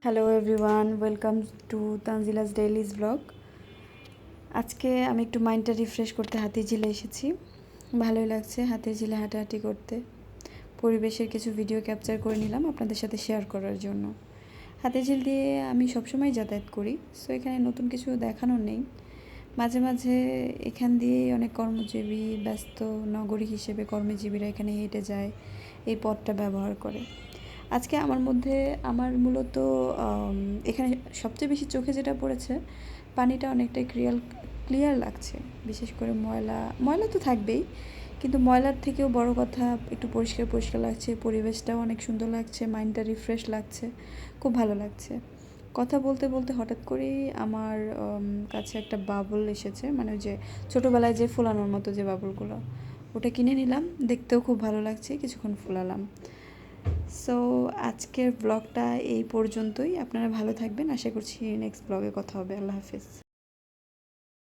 Hello everyone, welcome to Tanzila's dailies blog. আজকে আমি একটু মাইন্ডটা রিফ্রেশ করতে হাতিরঝিলে এসেছি। ভালোই লাগছে হাতিরঝিলে হাঁটাহাঁটি করতে। পরিবেশের কিছু ভিডিও ক্যাপচার করে নিলাম আপনাদের সাথে শেয়ার করার জন্য। হাতিরঝিল দিয়ে আমি সবসময় যাতায়াত করি, সো এখানে নতুন কিছু দেখানোর নেই। মাঝে মাঝে এখান দিয়েই অনেক কর্মজীবী ব্যস্ত নগরী হিসেবে কর্মজীবীরা এখানে হেঁটে যায়, এই পথটা ব্যবহার করে। আজকে আমার মূলত এখানে সবচেয়ে বেশি চোখে যেটা পড়েছে, পানিটা অনেকটাই ক্লিয়ার লাগছে। বিশেষ করে ময়লা তো থাকবেই, কিন্তু ময়লার থেকেও বড় কথা একটু পরিষ্কার পরিষ্কার লাগছে। পরিবেশটাও অনেক সুন্দর লাগছে, মাইন্ডটা রিফ্রেশ লাগছে, খুব ভালো লাগছে। কথা বলতে বলতে হঠাৎ করেই আমার কাছে একটা বাবল এসেছে, মানে ওই যে ছোটোবেলায় যে ফোলানোর মতো যে বাবলগুলো, ওটা কিনে নিলাম। দেখতেও খুব ভালো লাগছে, কিছুক্ষণ ফোলালাম। সো আজকের ব্লগটা এই পর্যন্তই। আপনারা ভালো থাকবেন, আশা করছি নেক্সট ব্লগে কথা হবে। আল্লাহ হাফেজ।